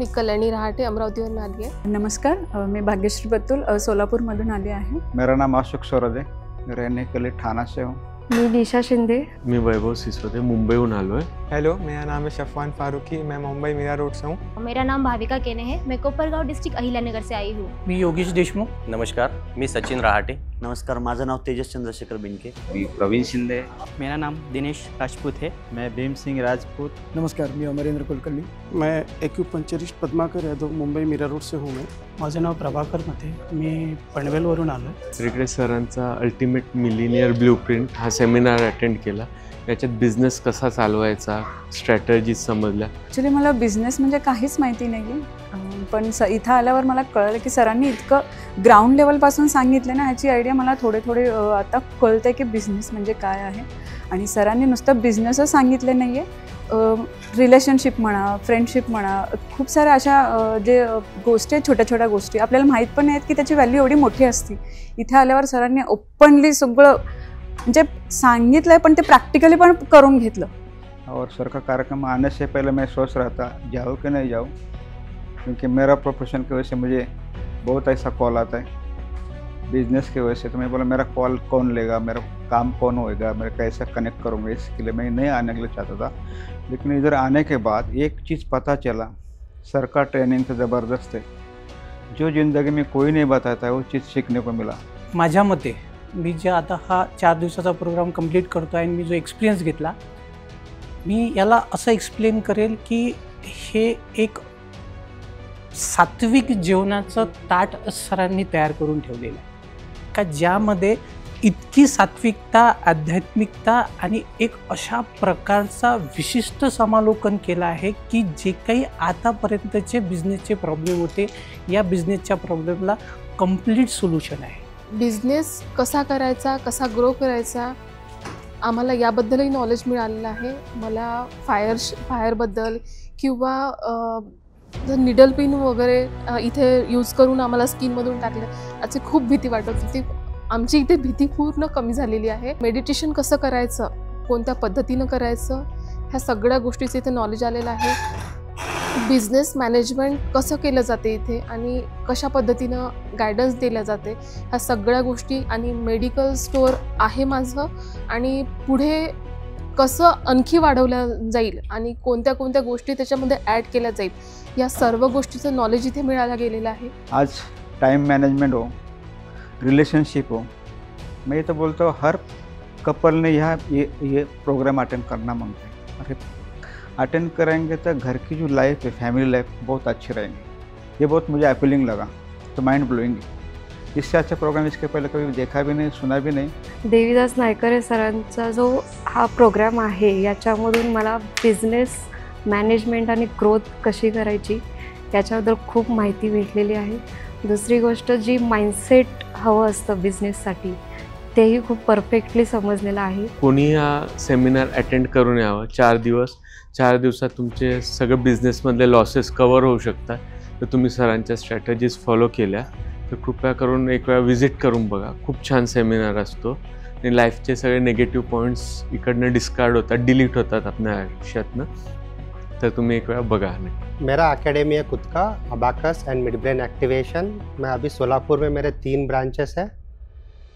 मी कल्याणी रहाटे अमरावतीवरून आली आहे। नमस्कार, मैं भाग्यश्री बत्तुल सोलापूरमधून आले आहे। मेरा नाम अशोक सौरभ है, रहने के लिए ठाणा से हूँ। मी निशा शिंदे, मी वैभव सिसोदे, मुंबईहून आलो है। हेलो, मेरा नाम है शफवान फारूकी, मैं मुंबई मीरा रोड से हूँ। मेरा नाम भाविका केने है, मैं कोपरगांव डिस्ट्रिक्ट अहिल्यानगर से आई हूँ। मी योगेश देशमुख। नमस्कार, मी सचिन रहाटे। नमस्कार, माझं नाव तेजस चंद्रशेखर बिनके। मी प्रवीण शिंदे। मेरा नाम दिनेश राजपूत है। मैं भीम सिंह राजपूत। नमस्कार, मी अमरेंद्र कुलकर्णी। मैं एक्यूपंक्चरिस्ट पद्माकर यादव, मुंबई मीरा रोड से हूँ। माझं नाव प्रभाकर मते, मी पनवेलवरून आलो। श्रीकडे सरांचा अल्टिमेट मिलिनियर ब्लूप्रिंट हा सेमिनार अटेंड केला। याच्यात बिझनेस कसा चालवायचा, स्ट्रॅटेजी समजल्या। ॲक्च्युली मला बिझनेस म्हणजे काहीच माहिती नाही आहे, पण इथं आल्यावर मला कळलं की सरांनी इतकं ग्राउंड लेवलपासून सांगितलं ना, ह्याची आयडिया मला थोडे आता कळते की बिझनेस म्हणजे काय आहे। आणि सरांनी नुसतं बिझनेसच सांगितलं नाही आहे, रिलेशनशिप म्हणा, फ्रेंडशिप म्हणा, खूप साऱ्या अशा जे गोष्टी आहेत, छोट्या गोष्टी आपल्याला माहीत पण नाहीत की त्याची व्हॅल्यू एवढी मोठी असते। इथे आल्यावर सरांनी ओपनली सगळं म्हणजे सांगितलं, पण ते प्रैक्टिकली पण करून घेतलं। और सर का कार्यक्रम आने से पहले मैं सोच रहा था जाऊँ कि नहीं जाऊँ, क्योंकि मेरा प्रोफेशन की वजह से मुझे बहुत ऐसा कॉल आता है बिजनेस की वजह से। तो मैं बोला मेरा कॉल कौन लेगा, मेरा काम कौन होएगा, मैं कैसे कनेक्ट करूँगा, इसके लिए मैं नहीं आने के लिए चाहता था। लेकिन इधर आने के बाद एक चीज़ पता चला, सर का ट्रेनिंग तो ज़बरदस्त है, जो ज़िंदगी में कोई नहीं बताता है वो चीज़ सीखने को मिला। माझ्या मते मी जे आता हा 4 दिवसाचा प्रोग्राम कंप्लीट करतो आहे आणि मी जो एक्सपिरियन्स घेतला, मी याला असं एक्सप्लेन करेल की हे एक सात्विक जेवणाचं ताट सरांनी तयार करून ठेवलेलं आहे का, ज्यामध्ये इतकी सात्विकता, आध्यात्मिकता आणि एक अशा प्रकारचा विशिष्ट समालोकन केलं आहे की जे काही आतापर्यंतचे बिझनेसचे प्रॉब्लेम होते, या बिझनेसच्या प्रॉब्लेमला कंप्लीट सोल्युशन आहे। बिझनेस कसा करायचा, कसा ग्रो करायचा, आम्हाला याबद्दलही नॉलेज मिळालेलं आहे। मला फायरबद्दल किंवा निडल पिन वगैरे इथे यूज करून आम्हाला स्किनमधून टाकलं, याची खूप भीती वाटत होती। आमची इथे भीती पूर्ण कमी झालेली आहे। मेडिटेशन कसं करायचं, कोणत्या पद्धतीनं करायचं, ह्या सगळ्या गोष्टीचं इथे नॉलेज आलेलं आहे। बिझनेस मॅनेजमेंट कसं केलं जाते इथे आणि कशा पद्धतीनं गायडन्स दिल्या जाते, ह्या सगळ्या गोष्टी, आणि मेडिकल स्टोअर आहे माझं, आणि पुढे कसं आणखी वाढवलं जाईल आणि कोणत्या कोणत्या गोष्टी त्याच्यामध्ये ॲड केल्या जाईल, या सर्व गोष्टीचं नॉलेज इथे मिळायला गेलेलं आहे। आज टाइम मैनेजमेंट हो, रिलेशनशिप हो, मैं ये तो बोलता हूँ हर कपल ने ये प्रोग्राम अटेंड करना मांगता है। अरे अटेंड करेंगे तो घर की जो लाइफ है, फैमिली लाइफ बहुत अच्छी रहेंगी। ये बहुत मुझे अपीलिंग लगा, तो माइंड ब्लोइंग। इससे अच्छा प्रोग्राम इसके पहले कभी देखा भी नहीं, सुना भी नहीं। देवीदास नायकरे सरांचा जो हा प्रोग्राम आहे, याच्यामधून मला बिझनेस मॅनेजमेंट आणि ग्रोथ कशी करायची याच्याबद्दल खूप माहिती भेटलेली आहे। दुसरी गोष्ट, जी माइंडसेट हवं असतं बिझनेससाठी, तेही खूप परफेक्टली समजलेलं आहे। कोणी हा सेमिनार अटेंड करून यावं। 4 दिवसात तुमचे सगळे बिझनेसमधले लॉसेस कवर होऊ शकतात। तर तुम्ही सरांच्या स्ट्रॅटेजीज फॉलो केल्या तर कृपया करून एक वेळा व्हिजिट करून बघा। खूप छान सेमिनार असतो आणि लाईफचे सगळे नेगेटिव्ह पॉईंट्स इकडनं डिस्कार्ड होतात, डिलीट होतात आपल्या आयुष्यातनं, तर तुम्ही एक वेळा बघा। मेरा अकेडमी है खुद का, abacus end mid brain activation. मैं अभी सोलापुर में मेरे 3 ब्रांचेस हैं।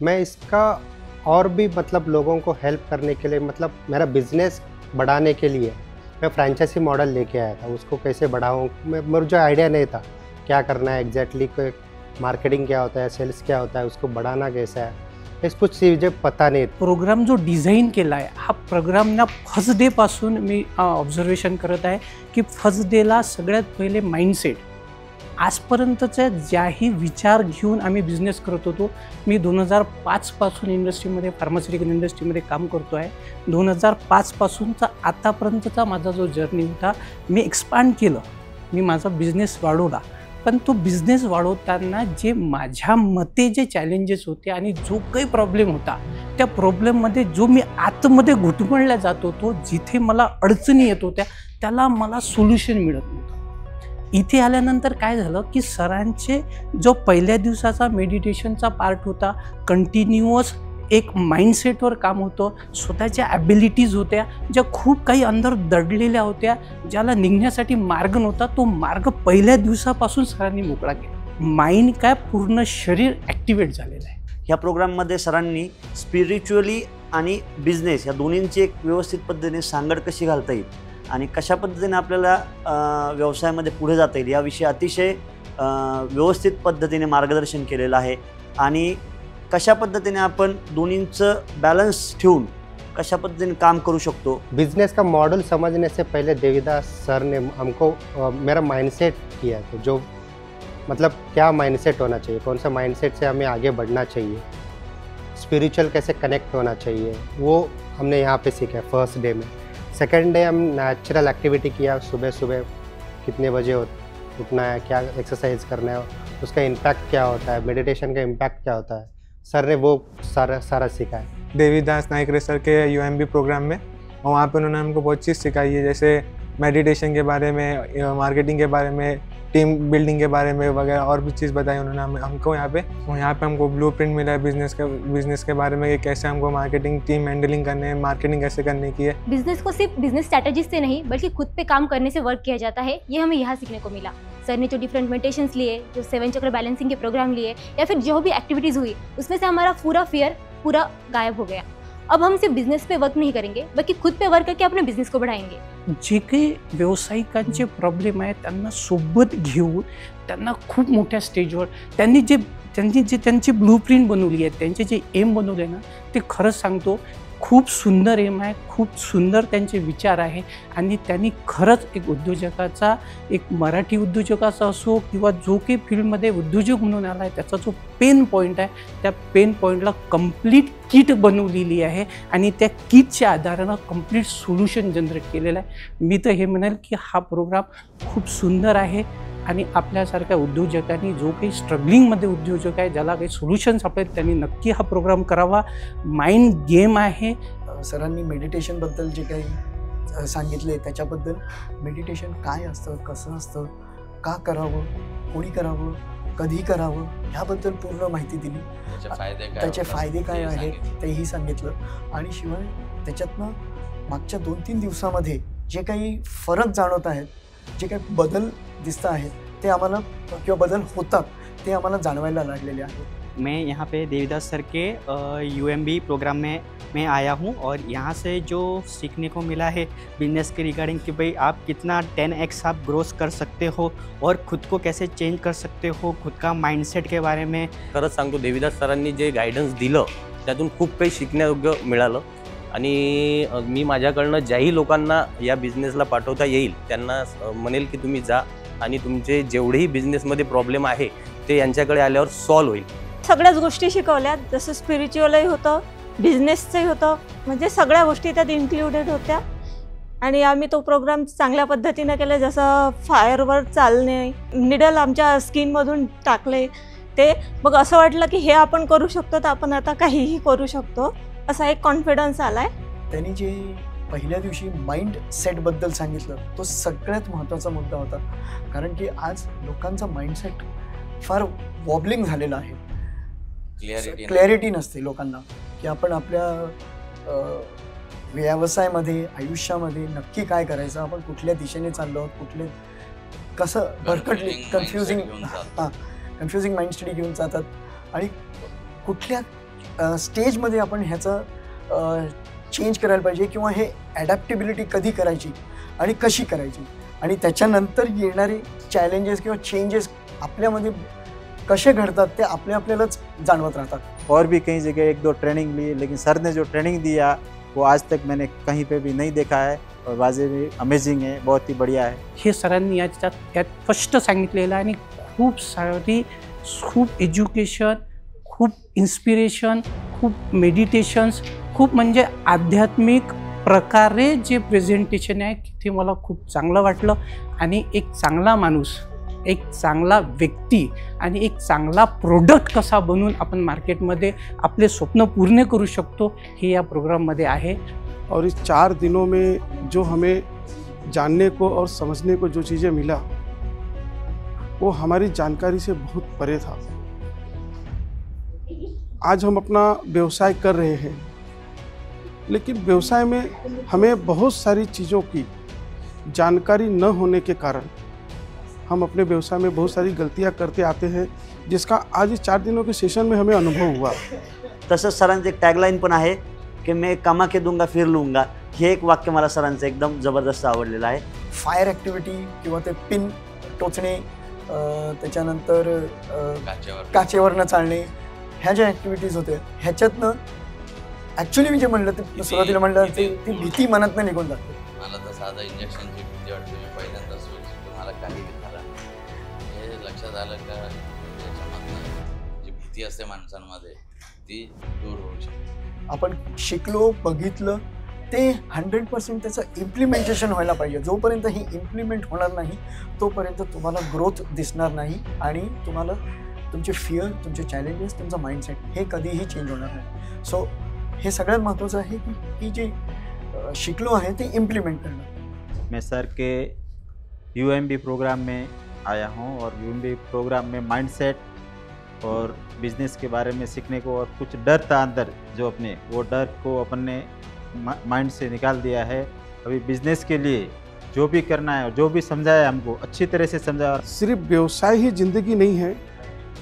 मैं इसका और भी मतलब लोगों को हेल्प करने के लिए, मतलब मेरा बिजनेस बढ़ाने के लिए मैं फ्रेंचाइजी मॉडल लेके आया था। उसको कैसे बढ़ाऊँ, मुझे आइडिया नहीं था क्या करना है एग्जैक्टली, मार्केटिंग क्या होता है, सेल्स क्या होता है, उसको बढ़ाना कैसा है, इस कुछ चीज़ें पता नहीं। प्रोग्राम जो डिझाईन केला आहे, हा प्रोग्राम ना फर्स्ट डे पासून मी ऑब्झर्वेशन करत आहे की फर्स्ट डेला सगळ्यात पहिले माइंडसेट, आजपर्यंतचे ज्याही विचार घेऊन आम्ही बिझनेस करत होतो। मी 2005 पासून इंडस्ट्रीमध्ये, फार्मास्युटिकल इंडस्ट्रीमध्ये काम करतो आहे। 2005 पासूनचा आतापर्यंतचा माझा जो जर्नी होता, मी एक्सपांड केलं, मी माझा बिझनेस वाढवला। पण तो बिझनेस वाढवताना जे माझ्या मते जे चॅलेंजेस होते आणि जो काही प्रॉब्लेम होता, त्या प्रॉब्लेममध्ये जो मी आतमध्ये घुटमळला जात होतो, जिथे मला अडचणी येत होत्या, त्याला मला सोल्युशन मिळत नव्हतं। इथे आल्यानंतर काय झालं की सरांचे जो पहिल्या दिवसाचा मेडिटेशनचा पार्ट होता, कंटिन्युअस एक माइंडसेटवर काम होतं, स्वतःच्या ॲबिलिटीज होत्या ज्या खूप काही अंदर दडलेल्या होत्या, ज्याला निघण्यासाठी मार्ग नव्हता. तो मार्ग पहिल्या दिवसापासून सरांनी मोकळा केला. माइंड काय पूर्ण शरीर ॲक्टिवेट झालेलं आहे. ह्या प्रोग्राममध्ये सरांनी स्पिरिच्युअली आणि बिझनेस या दोन्हींची एक व्यवस्थित पद्धतीने सांगड कशी घालता येईल आणि कशा पद्धतीने आपल्याला व्यवसायामध्ये पुढे जाता येईल याविषयी अतिशय व्यवस्थित पद्धतीने मार्गदर्शन केलेलं आहे. आणि कशा पद्धतीने आपण दोन्हींचं बॅलन्स ठेवून कशा पद्धतीने काम करू शकतो. बिजनेस का मॉडल समझने से पहले देवीदास सर ने हमको मेरा माइंडसेट किया तो जो मतलब क्या माइंडसेट होना चाहिए, कौन सा माइंडसेट से हमें आगे बढ़ना चाहिए, स्पिरिचुअल कैसे कनेक्ट होना चाहिए, वो हमने यहाँ पे सीखा फर्स्ट डे में. सेकेंड डे हम नेचुरल एक्टिविटी किया. सुबह सुबह कितने बजे उठना है, क्या एक्सरसाइज करना है, उसका इम्पैक्ट क्या होता है, मेडिटेशन का इम्पैक्ट क्या होता है, सर ने वो सारा सीखा है. देवीदास नाइकरे सर के UMB प्रोग्राम में, और वहाँ पर उन्होंने हमको बहुत चीज़ सिखाई है, जैसे मेडिटेशन के बारे में, मार्केटिंग के बारे में, टीम बिल्डिंग के बारे में वगैरह और भी चीज़ बताई उन्होंने हमको यहाँ पे हमको ब्लूप्रिंट मिला है बिजनेस के बारे में कि कैसे हमको मार्केटिंग टीम हैंडलिंग करने है, मार्केटिंग कैसे करने की है. बिजनेस को सिर्फ बिजनेस स्ट्रैटेजी से नहीं बल्कि खुद पे काम करने से वर्क किया जाता है, ये हमें यहाँ सीखने को मिला. सर ने जो डिफरेंट मेडिटेशंस लिए, जो 7 चक्र बैलेंसिंग के प्रोग्राम लिए, या फिर जो भी एक्टिविटीज़ हुई उसमें से हमारा पूरा फियर पूरा गायब हो गया. अब हम सिर्फ बिझनेस पे वर्क नहीं करेंगे बल्कि खुद पे वर्क करके अपने बिझनेस को बढ़ाएंगे. जे काही व्यावसायिकांचे प्रॉब्लेम आहेत त्यांना सोबत घेऊन त्यांना खूप मोठ्या स्टेजवर त्यांनी त्यांची ब्लूप्रिंट बनवली आहे, त्यांचे जे एम बनवले ना, ते खरंच सांगतो खूप सुंदर एम आहे, खूप सुंदर त्यांचे विचार आहे. आणि त्यांनी खरंच एक उद्योजकाचा, एक मराठी उद्योजकाचा असो किंवा जो काही फील्डमध्ये उद्योजक म्हणून आला आहे त्याचा जो पेन पॉईंट आहे, त्या पेन पॉईंटला कंप्लीट किट बनवलेली आहे आणि त्या किटच्या आधारानं कंप्लीट सोल्युशन जनरेट केलेलं आहे. मी तर हे म्हणेल की हा प्रोग्राम खूप सुंदर आहे आणि आपल्यासारख्या उद्योजकांनी, जो काही स्ट्रगलिंगमध्ये उद्योजक आहे, ज्याला काही सोल्युशन सापडेल, त्यांनी नक्की हा प्रोग्राम करावा. माइंड गेम आहे. सरांनी मेडिटेशनबद्दल जे काही सांगितले त्याच्याबद्दल, मेडिटेशन काय असतं, कसं असतं, का करावं, कोणी करावं, कधी करावं, ह्याबद्दल पूर्ण माहिती दिली. त्याचे फायदे काय आहेत तेही सांगितलं. आणि शिवाय त्याच्यातनं मागच्या 2-3 दिवसामध्ये जे काही फरक जाणवत आहेत, जे काही बदल दिसता आहेत ते आम्हाला किंवा बदल होतात ते आम्हाला जाणवायला लागलेले आहेत. मैं यहाँ पे देवीदास सर के UMB प्रोग्राम में मैं आया हूँ और यहाँ से जो सीखने को मिला है बिजनेस के रिगार्डिंग कि भाई आप कितना 10x आप ग्रोथ कर सकते हो और खुद को कैसे चेंज कर सकते हो, खुद का माइंडसेट के बारे में. खरंच सांगतो, देवीदास सरांनी जे गायडन्स दिलं त्यातून खूप काही शिकण्यायोग्य मिळालं. आणि मी माझ्याकडनं ज्याही लोकांना या बिझनेसला पाठवता येईल त्यांना म्हणेल की तुम्ही जा आणि तुमचे जेवढेही बिझनेसमध्ये प्रॉब्लेम आहे ते यांच्याकडे आल्यावर सॉल्व्ह होईल. सगळ्याच गोष्टी शिकवल्या, जसं स्पिरिच्युअलही होतं, बिझनेसचंही होतं, म्हणजे सगळ्या गोष्टी त्यात इन्क्लुडेड होत्या. आणि आम्ही तो प्रोग्राम चांगल्या पद्धतीनं केला, जसं फायरवर चालणे, निडल आमच्या स्किनमधून टाकले ते. मग असं वाटलं की हे आपण करू शकतो, तर आपण आता काहीही करू शकतो, असा एक कॉन्फिडन्स आलाय. त्यांनी जे पहिल्या दिवशी माइंड सेटबद्दल सांगितलं तो सगळ्यात महत्त्वाचा मुद्दा होता. कारण की आज लोकांचा माइंडसेट फार वॉबलिंग झालेला आहे. क्लॅरिटी नसते लोकांना की आपण आपल्या व्यवसायामध्ये, आयुष्यामध्ये नक्की काय करायचं, आपण कुठल्या दिशेने चाललो आहोत, कुठले कसं भरकटली कन्फ्युजिंग माइंड स्टडी घेऊन जातात आणि कुठल्या स्टेजमध्ये आपण ह्याचं चेंज करायला पाहिजे किंवा हे ॲडॅप्टेबिलिटी कधी करायची आणि कशी करायची आणि त्याच्यानंतर येणारे चॅलेंजेस किंवा चेंजेस आपल्यामध्ये कसे घडतात ते आपल्यालाच जाणवत राहतात. और भी कई जगह 1-2 ट्रेनिंग ली, लेकिन सर ने जो ट्रेनिंग दिया वो आज तक मैंने कहीं पे भी नहीं देखा है और वाजे भी अमेजिंग है, बहुत ही बढ़िया है. हे सरांनी यात स्पष्ट सांगितलेलं आहे आणि खूप एज्युकेशन, खूप इन्स्पिरेशन, खूप मेडिटेशन्स, खूप म्हणजे आध्यात्मिक प्रकारे जे प्रेझेंटेशन आहे ते मला खूप चांगलं वाटलं. आणि एक चांगला माणूस, एक चांगला व्यक्ती आणि एक चांगला प्रोडक्ट कसा बनवून आपण मार्केटमध्ये आपले स्वप्न पूर्ण करू शकतो हे या प्रोग्राममध्ये आहे. और इस 4 दिनों में जो हमें जानने को और समझने को जो चीज़ें मिला वो हमारी जानकारी से बहुत परे था. आज हम अपना व्यवसाय कर रहे हैं, लेकिन व्यवसाय में हमें बहुत सारी चीज़ों की जानकारी न होने के कारण हम अपने व्यवसाय में बहुत सारी गलतियां करते आते हैं, जिसका आज इस 4 दिनों के सेशन में हमें अनुभव हुआ। तसंच सरांचं एक टॅगलाईन पण आहे की मैं कमा के दूंगा फिर लूंगा, हे एक वाक्य मला सरांचं एकदम जबरदस्त आवडलेलं आहे। फायर ॲक्टिव्हिटी किंवा ते पिन टोचणे, त्याच्यानंतर काचेवरनं चालणे, ह्या ज्या ॲक्टिव्हिटीज होत्या ह्याच्यातनं ॲक्च्युली मी जे म्हणलं ते सुरुवातीला म्हणलं ती भीती मनातनं निघून जाते। मला तर साधा इंजेक्शनची भीती वाटते, मी पहिल्यांदा सोडली मला काही झालं हे लक्षात आलं का त्याच्यामधनं जी भीती असते माणसांमध्ये ती दूर होऊ शकते। आपण शिकलो, बघितलं, ते 100% त्याचं इम्प्लिमेंटेशन व्हायला पाहिजे। जोपर्यंत ही इम्प्लिमेंट होणार नाही तोपर्यंत तुम्हाला ग्रोथ दिसणार नाही आणि तुम्हाला तुमचे फिअर, तुमचे चॅलेंजेस, तुमचा माइंडसेट हे कधीही चेंज होणार नाही। सो हे सगळ्यात महत्त्वाचं आहे की जे शिकलो आहे ते इम्प्लीमेंट करना। मैं सर के UMB प्रोग्राम में आया हूँ और UMB प्रोग्राम में माइंडसेट और बिजनेस के बारे में सीखने को, और कुछ डर था अंदर जो अपने, वो डर को अपन ने माइंड से निकाल दिया है। अभी बिजनेस के लिए जो भी करना है और जो भी समझाया हमको अच्छी तरह से समझाया। सिर्फ व्यवसाय ही जिंदगी नहीं है,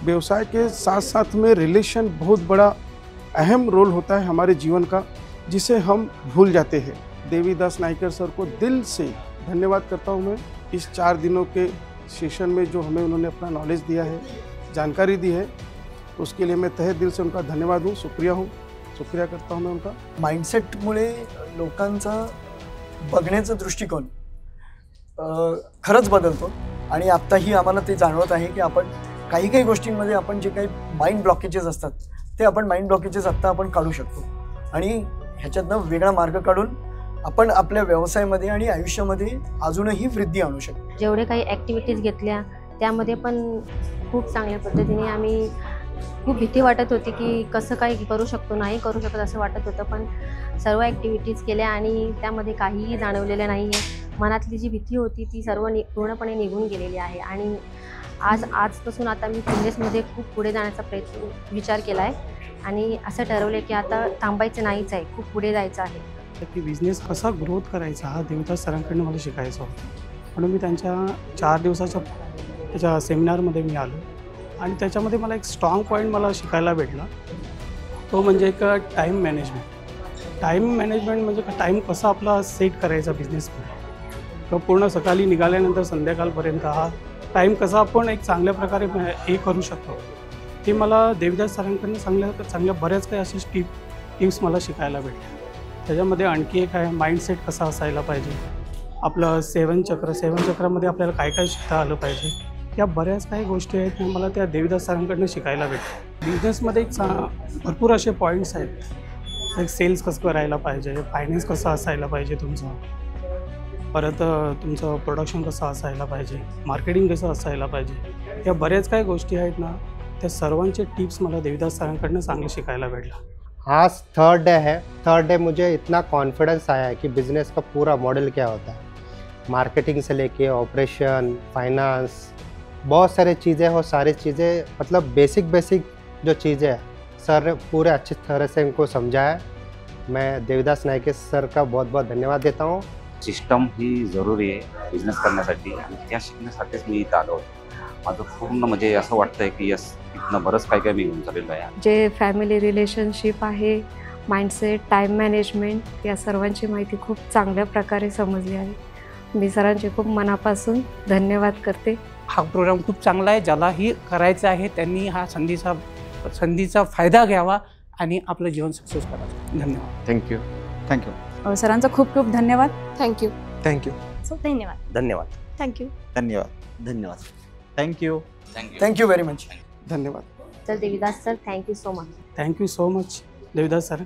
व्यवसाय के साथ साथ में रिलेशन बहुत बड़ा अहम रोल होता है हमारे जीवन का, जिसे हम भूल जाते हैं। देवीदास नाइकर सर को दिल से धन्यवाद करता हूँ मैं, इस 4 दिनों के सेशन में जो हमें उन्होंने अपना नॉलेज दिया है, जानकारी दी है, उसके लिए मैं तहे दिल से उनका धन्यवाद हूँ, शुक्रिया करता हूँ मैं उनका। माइंडसेटमुळे लोकांचा बघण्याचा दृष्टिकोन खरंच बदलतो आणि आत्ताही आम्हाला ते जाणवत आहे की आपण काही गोष्टींमध्ये आपण जे काही माइंड ब्लॉकेजेस असतात ते आपण माइंड ब्लॉकेजेस आत्ता आपण काढू शकतो आणि ह्याच्यातनं वेगळा मार्ग काढून आपण आपल्या व्यवसायामध्ये आणि आयुष्यामध्ये अजूनही वृद्धी आणू शकतो। जेवढे काही ॲक्टिव्हिटीज घेतल्या त्यामध्ये पण खूप चांगल्या पद्धतीने आम्ही, खूप भीती वाटत होती की कसं काय करू शकतो, नाही करू शकत असं वाटत होतं, पण सर्व ॲक्टिव्हिटीज केल्या आणि त्यामध्ये काहीही जाणवलेलं नाही आहे। मनातली जी भीती होती ती सर्व पूर्णपणे निघून गेलेली आहे आणि आजपासून आता मी बिझनेसमध्ये खूप पुढे जाण्याचा विचार केला आहे आणि असं ठरवलं की आता थांबायचं नाहीच आहे, खूप पुढे जायचं आहे। की बिझनेस कसा ग्रोथ करायचा हा देवदास सरांकडनं मला शिकायचं होतं, म्हणून मी त्यांच्या 4 दिवसाच्या त्याच्या सेमिनारमध्ये मी आलो आणि त्याच्यामध्ये मला एक स्ट्रॉंग पॉईंट मला शिकायला भेटला, तो म्हणजे एक टाईम मॅनेजमेंट। टाईम मॅनेजमेंट म्हणजे टाईम कसा आपला सेट करायचा बिझनेसमध्ये, तर पूर्ण सकाळी निघाल्यानंतर संध्याकाळपर्यंत हा टाईम कसा आपण एक चांगल्या प्रकारे हे करू शकतो, ते मला देवीदास सरांकडून चांगल्या बऱ्याच काही असे टिप्स मला शिकायला भेटल्या। त्याच्यामध्ये आणखी एक आहे माइंडसेट कसा असायला पाहिजे, आपलं 7 चक्रामध्ये आपल्याला काय काय शिकता आलं पाहिजे, या बऱ्याच काही गोष्टी आहेत मला त्या देवीदास सरांकडून शिकायला भेटल्या। बिझनेसमध्ये भरपूर असे पॉईंट्स आहेत, एक सेल्स कसं करायला पाहिजे, फायनान्स कसं असायला पाहिजे तुमचं, परत तुमचं प्रोडक्शन कसं असायला पाहिजे, मार्केटिंग कसं असायला पाहिजे, या बऱ्याच काही गोष्टी आहेत ना, त्या सर्वांचे टिप्स मला देवीदास सरांकडून चांगले शिकायला भेटला। आज 3rd डे है। 3rd डे मुझे इतना कॉन्फिडेंस आया है कि बिज़नेस का पूरा मॉडल क्या होता है, मार्केटिंग से लेके ऑपरेशन, फाइनेंस, बहुत सारी चीज़ें हो, सारी चीज़ें मतलब बेसिक जो चीज़ें हैं सर ने पूरे अच्छी तरह से इनको समझाया। मैं देवीदास नायके सर का बहुत बहुत धन्यवाद देता हूँ। सिस्टम ही जरुरी आहे बिझनेस करण्यासाठी आणि त्या शिकण्यासाठीच मी इथं आलो होतो। माझं पूर्ण म्हणजे असं वाटतंय की यस इथनं बरंच काय काय मी घेऊन चाललेलो आहे। जे फॅमिली रिलेशनशिप आहे, माइंडसेट, टाईम मॅनेजमेंट, या सर्वांची माहिती खूप चांगल्या प्रकारे समजली आहे। मी सरांचे खूप मनापासून धन्यवाद करते। हा प्रोग्राम खूप चांगला आहे, ज्यालाही करायचं आहे त्यांनी हा संधीचा फायदा घ्यावा आणि आपलं जीवन सक्सेस करावं। धन्यवाद। थँक्यू। सरांचा खूप खूप धन्यवाद। थँक्यू। धन्यवाद। Thank you very much. धन्यवाद। तर Devidas sir, thank you so much. Thank you so much Devidas sir.